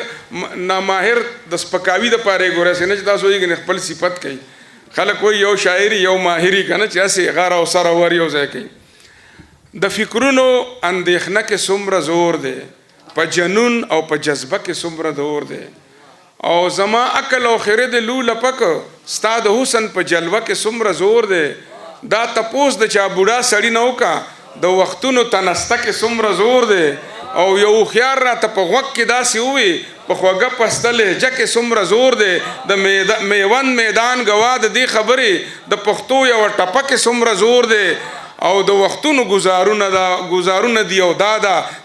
ناماهر د سپکاوي دپاره یې ګورئ، نه چې تاسو وایي خپل صفت کوي. خلک وایي یو شاعري یو ماهري که نه چې هسې غار او سر ور یو ځای کوي. د فکرونو اندېښنه کې څومره زور دی، په جنون او په جذبه کې څومره دور دی. او زما عقل او خیره د لو لپک ستا د حسن په جلوه کې څومره زور دی. دا تپوس د چا بوډا سړي نه وکړه د وختونو تنسته کې څومره زور دی. او یو هوښیار راته په غوږ کې داسې ووي په خوږه پسته لهجه کې څومره زور دی. د میوند میدان ګواه د دې خبرې د پښتو یوه ټپه کې څومره زور دی. او د وختونو گزارونه دی او دا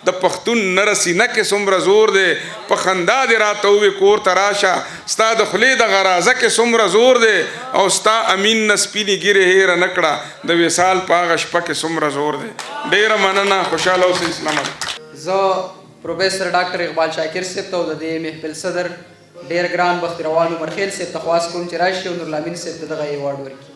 د پښتون نرسینه کې څومره زور دی. په خندا دې راته ووې کور ته راشه، ستا د خولې د غرازه کې څومره زور دی. او ستا امین نه سپینې ږیرې هیره نه کړه د وصال په هغه شپه کې څومره زور دی. ډېره مننه، خوشحاله اوسئ. اسلام علیکم. زه پروفیسر ډاکټر اقبال شاکر صاحب ته او د دې محفل صدر ډېر ګران بختروان عمرخیل صاحب ته خواست کوم چې راشي او نورالامین صاحب ته دغه ایوارډ ورکړي.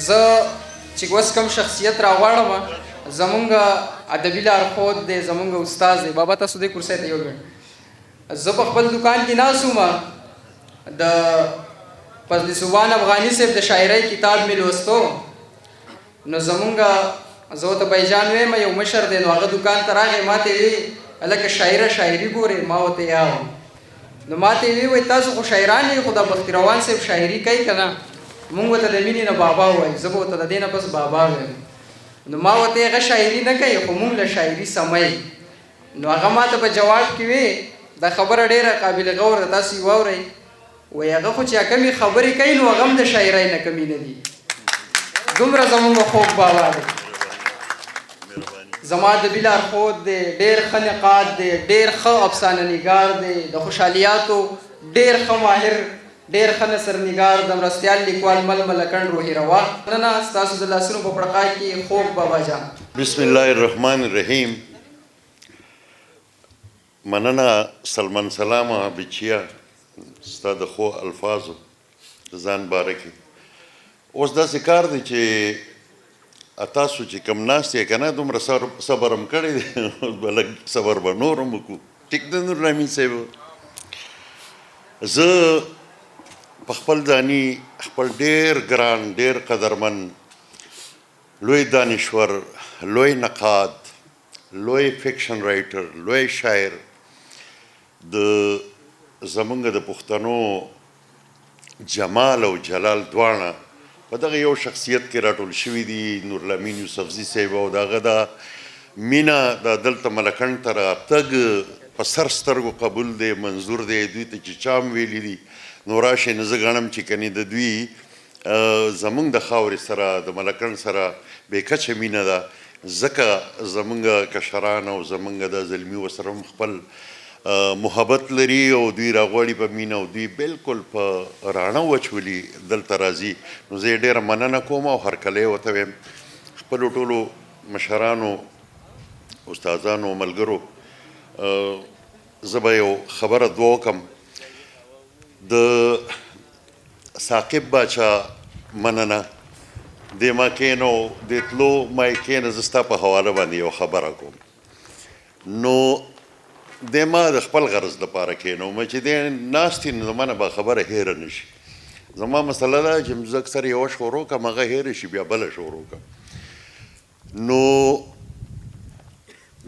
زه چې اوس کوم شخصیت راغواړم زمونږ ادبي لارښود دی، زمونږ استاد دی. بابا تاسو دې کرسۍ ته یو ګڼ. زه په خپل دکان کې ناست وم، د فضل سبحان افغاني صاحب د شاعرۍ کتاب مې لوستو. نو زمونږ زه ورته بایجان ویم یو مشر دی، نو هغه دکان ته راغی، ما ته وی هلکه شاعري ګورې؟ ما ورته یا وم. نو ما ته وی وایي تاسو خو شاعران یې، خو د بختروان صاحب شاعري کوي که نه؟ مونږ ورته د مینې نه بابا وایو، زه به ورته د دې نه پس بابا وایم. نو ما ورته هغه شاعري نه کوي خو مونږ له شاعري سموي. نو هغه ما ته په جواب کې وی دا خبره ډېره قابل غور ده، تاسو یې واورئ. وایي هغه خو چې کمې خبرې کوي نو هغه هم د شاعرۍ نه کمې نه دي. دومره زمونږ خوږ بابا دی، زما ادبي لارښود دی، ډېر ښه نقاد دی، ډېر ښه افسانه نګار دی، د خوشحالیاتو ډېر ښه ماهر، ډېر ښه نثر نګار، د مرستیال لیکوال مل ملکڼ روحي روا. مننه ستاسو د لاسونو په پړقا کې خوږ بابا جان. بسم الله الرحمن الرحیم. مننه سلمان سلامه بچیا ستا د ښو الفاظو د ځان باره کې. اوس داسې کار دی چې تاسو چې کوم ناست یې که نه دومره صبر هم کړی دی، به لږ صبر به نور هم وکړو. ټیک ده نورالامین صاحب. زه په خپل ځاني خپل ډېر ګران ډېر قدرمن لوی دانشور، لوی نقاد، لوی فکشن رایټر، لوی شاعر، د زمونږ د پښتنو جمال او جلال دواړه په دغه یو شخصیت کې راټول شوي دي. نورالامین یوسفزي صاحب او د هغه دا مینه د دلته ملکڼ ته راتګ په سر سترګو قبول دی، منظور دی. دوی ته چې چا هم ویلي دي نو راشئ، نه زه ګڼم چې کنې د دوی زمونږ د خاورې سره د ملکڼ سره بې کچه مینه ده. ځکه زمونږ کشران او زمونږ د زلمي ورسره هم خپل محبت لري او دوی راغواړي په مینه او دوی بالکل په راڼه وچولي دلته راځي. نو زه یې ډېره مننه کوم او هرکلی ورته ویم. خپلو ټولو مشرانو، استادانو، ملګرو، زه به یو خبره دوه وکړم. د ثاقب باچا مننه، دې ما کېنو د تلو ما یې کېنه زه ستا په حواله باندې یو خبره کوم. نو د ما د خپل غرض دپاره کېنوم چې دی ناست وي نو زما نه به خبره هېره نه شي. زما مسله ده چې زه اکثر یوه شروع کړم هغه هېره شي بیا بله شروع کړم. نو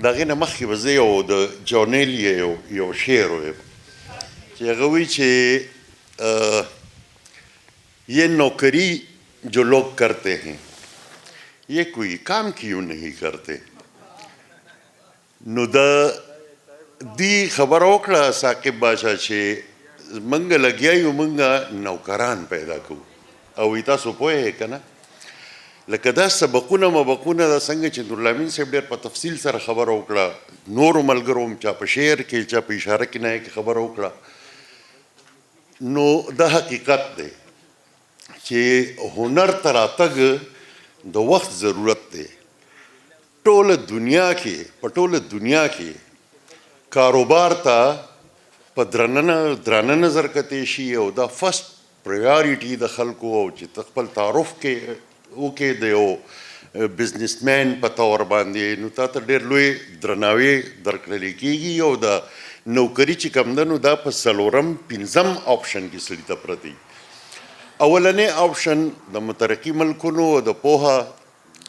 د هغې نه مخکې به زه یو د جونیل یو شعر ویم چې هغه وایي چې یہ نوکری جو لوگ کرتے ہیں یہ کوئی کام کیوں نہیں کرتے نو د دی خبره وکړه ثاقب باچا چې موږ لګیا یو موږ نوکران پیدا کوو او وایي تاسو پوهیږئ که نه لکه دا سبقونه مبقونه دا څنګه چې نورالامین صاحب ډېر په تفصیل سره خبره وکړه نورو ملګرو هم چا په شعر کې چا په اشاره کنایه کې خبره وکړه نو دا حقیقت دی چې هنر ته راتګ د وخت ضرورت دی ټوله دنیا کې کاروبار ته په درانه نظر کتې شي او دا فرست پریارټي د خلکو او چې خپل تعارف کې وکې د یو بزنسمین په طور باندې نو تا ته ډېر لوی درناوی درکړلی کېږي او د نوکري چې کوم ده نو دا په څلورم پنځم آپشن کې سړي ته پرته اولنی آپشن د مترقي ملکونو د پوهه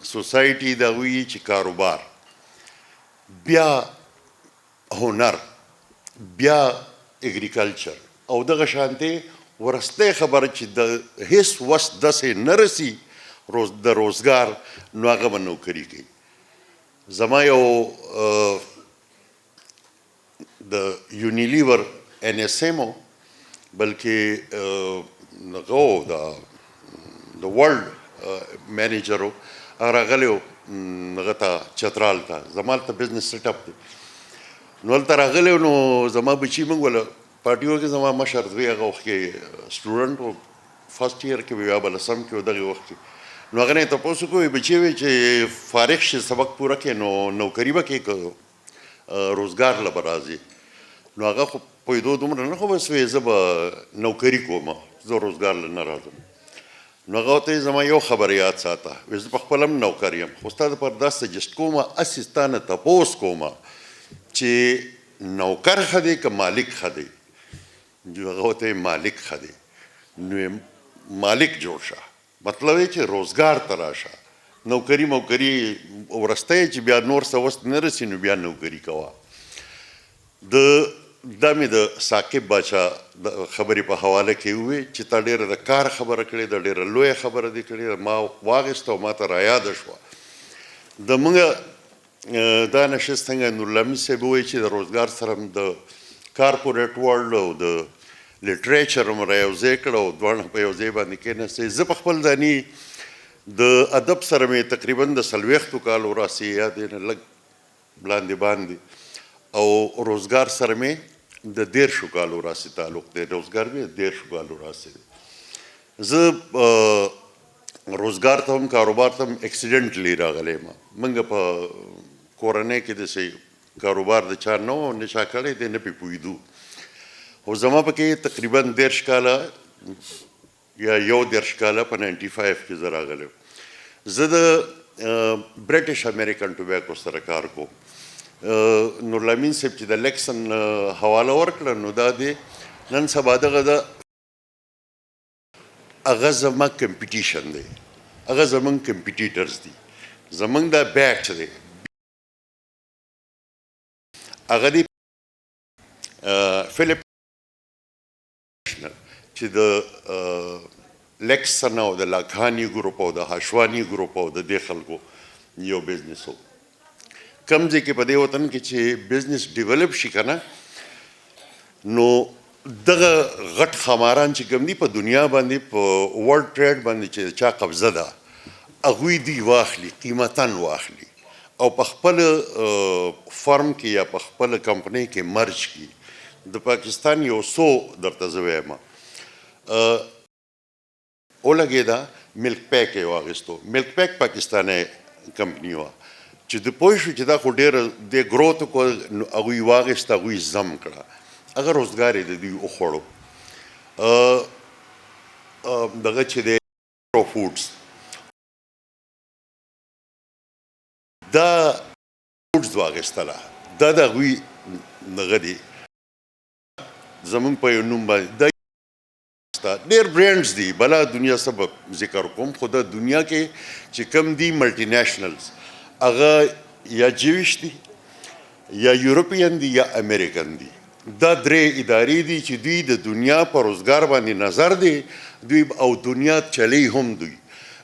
سوسایټي دا وایي چې کاروبار بیا هنر بیا اګریکلچر او دغه شانتې ورستی خبره چې د هیڅ وس داسې نه رسي د روزګار نو هغه به نوکري کوي زما یو د یونیلیور NSM بلکې هغه د ورلډ منیجر هغه راغلی و هغه ته چترال ته زما هلته بزنس سیټ اپ دی نو هلته راغلی و نو زما بچي موږ وله پارټي کې زما مشر دوی هغه وخت کې سټوډنټ و فرسټ ایئر کې بیا بلسم کې و دغې وخت کې نو هغه نه یې تپوس وکړو بچي وایي چې فارغ شي سبق پوره کړې نو نوکري به کې که روزګار له به راځي نو هغه خو پوهېدو دومره نه خو بس وایي زه به نوکري کوم زه روزګار له نه راځم نو هغه ورته زما یو خبره یاد ساته وایي زه په خپله هم نوکر یم خو ستا دپاره دا سجست کوم هسې ستا نه تپوس کوم چې نوکر ښه دی که مالک ښه دی هغه ورته مالک ښه دی نو مالک جوړ شه مطلب یې چې روزګار ته راشه نوکري موکري ورستی چې بیا نور څه وس نه رسي نو بیا نوکري کوه دا مې د ثاقب باچا د خبرې په حواله کې ووې چې تا ډېره د کار خبره کړې ده ډېره لویه خبره دې کړې ده ما واخیسته او ما ته رایاده شوه د موږ دا نشست څنګه نورالامین صاحب ووایي چې د روزګار سره هم د کارپوریټ ورلډ او د لټریچر هم را یوځای کړه او دواړه په یو ځای باندې کېناستئ زه په خپل ځاني د ادب سره مې تقریبا د 40 کالو راسې یا دې نه لږ باندې او روزګار سره مې د 10 کالو راسې تعلق دی روزګار مې 10 کالو راسې دی زه روزګار ته هم کاروبار ته هم اکسیډنټلی راغلی یم موږ په کورنۍ کې داسې کاروبار د چا نه و نه چا کړی دی نه پرې پوهېدو خو زما پکې تقریبا 10 کاله یا 11 کاله په 95 کې زه راغلی زه د برټش امریکن ټوبیکو سره کار کوم نورالامین صاحب چې د الیکشن حواله ورکړه نو دا دی نن سبا دغه د هغه زما کمپیټیشن دی هغه زموږ کمپیټیټرز دي زموږ دا بیچ دی هغه دی فلیپ چې د لیکسن او د لاکهاني ګروپ او د هاشواني ګروپ او د دې خلکو یو بزنس و کم ځای کې په دې وطن کې چې بزنس ډیولپ شي که نه نو دغه غټ خماران چې کوم دي په دنیا باندې په ورلډ ټریډ باندې چې چا قبضه ده هغوی دوی واخلي قیمتاً واخلي او په خپل فرم کې یا په خپل کمپنۍ کې مرج کړي د پاکستان یو څو درته زه وایم ولګېده ملک پیک یې واخیستو ملک پیک پاکستانی کمپني وه چې د پوه شو چې دا خو ډېره دې ګروت وکړو نو هغوی واخیسته هغوی ضم کړه هغه روزګار یې د دوی وخوړو دغه چې دی فوډس دا فوډس واخیستله دا د هغوی دغه دی زمونږ په یو نوم باندې ډېر برانډز دي بلا دنیا سبب ذکر کوم خو د دنیا کې چې کم دي ملټي نیشنلز هغه یا جویش دي یا یورپین دي یا امریکن دي. دا درې ادارې دي چې دوی د دنیا په روزګار باندې نظر دی دوی او دنیا چلی هم دوی.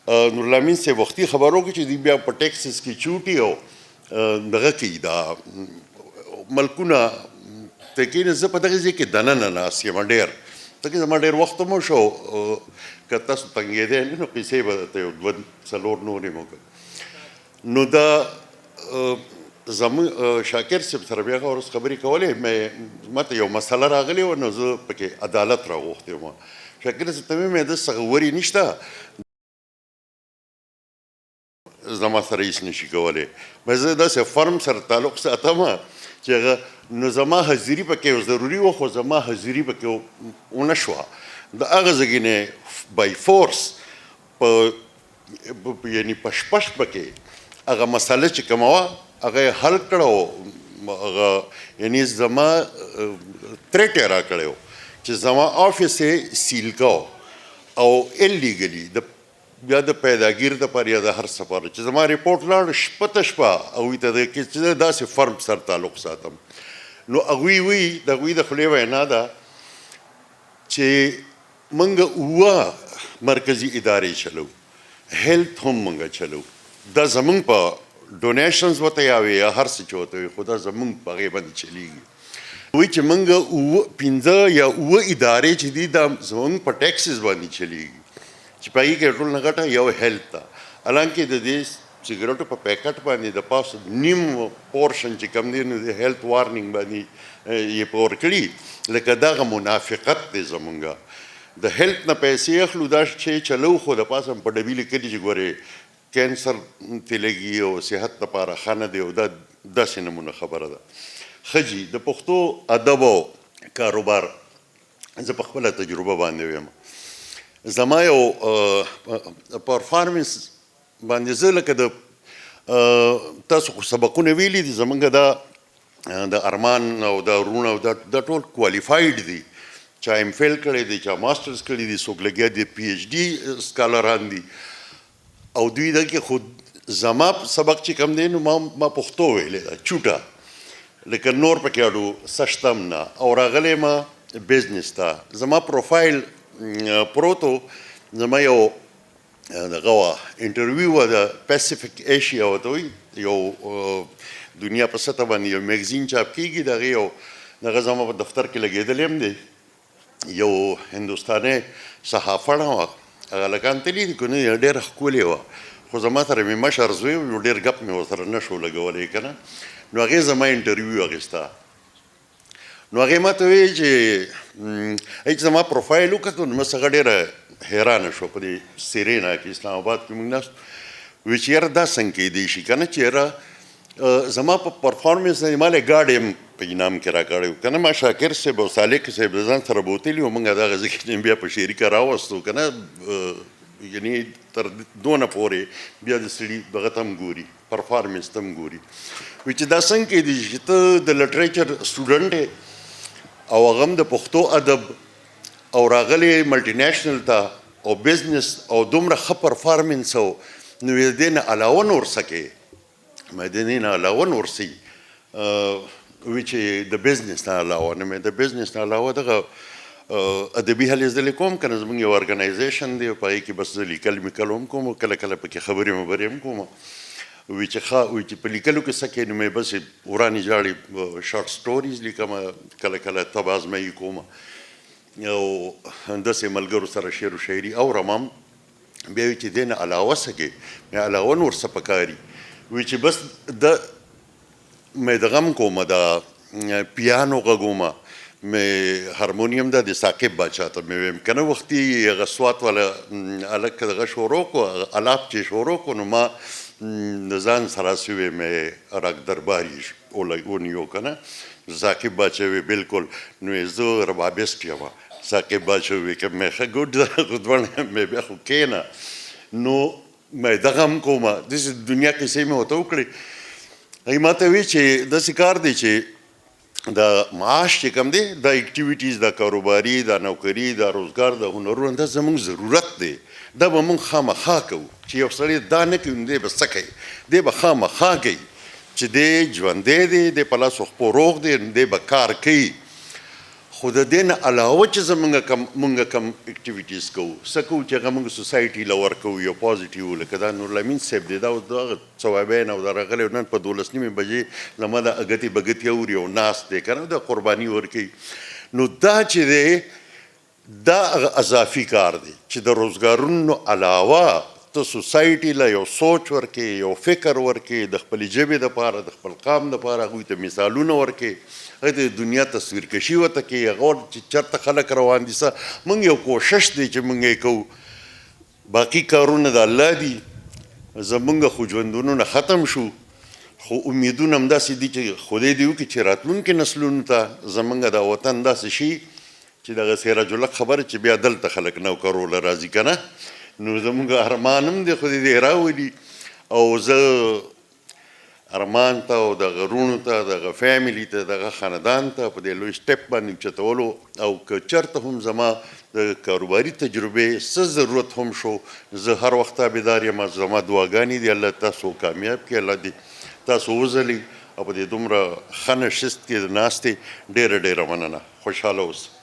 نورالامین صاحب وختي خبر وکړي چې دوی بیا په ټیکسس کې چوټي او دغه کوي دا ملکونه ته کېنه. زه په دغه ځای کې دننه ناست یم ډېر ځکه زما ډېر وخت مو شو که تاسو تنګېدی نو قیسې به درته یو دوه څلور نورې مو کړ. نو دا زموږ شاکر صاحب سره بیا اوس خبرې کولې ما ته یو مسله راغلې وه نو زه پکې عدالت راغوښتی وم. شاکر صاحب ته مې د څه غوري نشته زما سره هېڅ نشي کولی. زه داسې فرم سره تعلق ساتم چې هغه نو زما حاضري پکې ضروري وه خو زما حاضري پکې ونه شوه. د هغه ځای نه بای فورس یعنې په شپش پکې هغه مسله چې کومه وه هغه یې حل کړه هغه یعنې زما تریټ یې راکړی و چې زما آفس یې سیل کو او اللیګلي بیا د پیداګیر دپاره یا د هر څه لپاره چې زما ریپورټ لاړ شپه ته شپه هغوی ته چې زه داسې فرم سره تعلق ساتم. نو هغوی وایي د هغوی د خولې وینا ده چې موږ اوه مرکزي ادارې چلو هیلث هم موږ چلو دا زموږ په ډونیشنز ورته یاوې یا هر څه چې ورته وي خو دا زموږ په هغې باندې چلیږي. وایي چې موږ پنځه یا اوه ادارې چې دي دا زموږ په ټیکسز باندې چلیږي چې په هغې کې ټول نه غټه یو هیلث ده. حالانکې د دې سګرټو په پیکټ باندې د پاسه نیم پورشن چې کوم دی نو د هیلث وارنینګ باندې یې پور کړي لکه دغه منافقت دی زمونږ. د هیلث نه پیسې اخلو دا شی چلو خو د پاسه په ډبي لیکلي چې ګورې کینسر ته لګي او صحت لپاره ښه نه دی او دا داسې نمونه خبره ده. ښه جي د پښتو ادب او کاروبار زه په خپله تجربه باندې ویم. زما یو پرفارمنس باندې زه لکه د تاسو خو سبقونه ویلي دي زمونږ د ارمان او د ورونه او دا ټول کوالیفاید دي چا ایم فیل کړی دی چا ماسټرز کړي دي څوک لګیا دي پی ایچ ډي سکالران دي او دوی دغه خو زما سبق چې کوم دی نو ما پښتو ویلې ده چوټه لکه نور پکې اډو سشتم نه او راغلی ما بزنس ته زما پروفایل پروتو زما یو دغه وه انټرویو وه د پیسفیک ایشیا ورته وایي یو دنیا په سطح باندې یو میګزین چاپ کېږي د هغې یو دغه زما په دفتر کې لګېدلی هم دی یو هندوستانی صحافړه وه هغه هلکان تلي دي که نه ډېره ښکلې وه خو زما سره مې مشر زوی و ډېر ګپ مې ورسره نه شو لګولی که نه نو هغې زما انټرویو اخېسته نو هغې ما ته وایي چې چې زما پروفایل وکتو نو مس هغه ډېره حیرانه شو په دې سیرینا کې اسلام آباد کې موږ ناست وایي چې یاره دا څنګه کیدی شي که نه چې یاره زما په پرفارمنس نه ما له ګاډ یم په انعام کې راکړی و که نه ما شاکر صاحب او صالح صاحب د ځان سره بوتلي وو موږ دغه ځای کې بیا په شریکه راوستو که نه یعنې تر دونه پورې بیا د سړي دغه ته هم ګوري پرفارمنس ته هم ګوري وایي چې دا څنګه کیدی شي چې ته د لټریچر سټوډنټ یې او هغه هم د پښتو ادب او راغلی ملټي نیشنل ته او بزنس او دومره ښه پرفارمنس او نو د دې نه علاوه نور څه کوې مې د دې نه علاوه نور څه وایي چې د بزنس نه علاوه نه مې د بزنس نه علاوه دغه ادبي هلې ځلې کوم که نه زموږ یو ارګنایزیشن دی په هغې کې بس زه لیکل میکل هم کوم کله کله پکې خبرې مبرې هم کوم وایي چې ښه وایي چې په لیکلو کې څه کوې نو مې بس ورانې جاړې شارټ سټوریز لیکم کله کله طب ازمایي کوم او همداسې ملګرو سره شعر و شاعري اورم هم بیا وایي چې دې نه علاوه څه کوې مې علاوه نور څه پکاري وایي چې بس مې دغه هم کومه د پیانو غږومه مې هارمونیم ده د ثاقب باچا ته مې ویم که نه وختي هغه سوات والا هلک دغه شروع کړو الاپ چې شروع کړو نو ما د ځان سره سوی مې راک درباري ونیو که نه ثاقب باچا وی بالکل نو زه ربابست یم ثاقب باچا وی که مې ښه ګوډ ده خو دواړه مې بیا خو کښېنه نو مې دغه هم کومه داسې دنیا کیسې مې ورته وکړې هغې ما ته وی چې داسې کار دی چې د معاش چې کوم دی دا اکټیویټیز دا کاروباري دا نوکري دا روزګار دا هنرونه دا زموږ ضرورت دی دا به موږ خامخا کوو چې یو سړی دا نه کوي نو دی به څه کوي دی به خامخا کوي چې دی ژوندی دی د په لاسو خپو روغ دی دی به کار کوي خو د دې نه علاوه چې مونږ کم اکټیویټیز کوو څه کوو چې هغه مونږ سوسایټي له ورکوو یو پازیټیو لکه دا نورالامین صاحب دی دا دغه ثوابین او دا راغلی نن په 12 نیمې بجې له ما د اګتې بګتې اوري او ناست دی که نه د قرباني ورکوي نو دا چې دی دا هغه اضافي کار دی چې د روزګارونو علاوه ته سوسایټي له یو سوچ ورکې یو فکر ورکې د خپلې ژبې دپاره د خپل قام دپاره هغوی ته مثالونه ورکې هغه د دنیا تصویر کشي ورته کوي هغه چې چېرته خلک روان دي څه موږ یو کوشش دی چې موږ یې کوو باقي کارونه د الله دي زموږ خو ژوندونونه ختم شو خو امیدونه همداسې دي چې خدای دې وکړي چې راتلونکي نسلونو ته زموږ د وطن داسې شي چې دغه سراج الحق خبره چې بیا دلته خلک نوکروله راځي که نه نو زموږ ارمان هم دی خدای دې راولي او زه ارمان ته او دغه وروڼو ته دغه فیملي ته دغه خاندان ته په دې لوی سټپ باندې اوچتولو او که چېرته هم زما د کاروباري تجربې څه ضرورت هم شو زه هر وخت تابعدار یم زما دعاګانې دي الله تاسو کامیاب کړي الله دې تاسو وځلي او په دې دومره ښه نشست کې د ناستې ډېره ډېره مننه خوشحاله اوسئ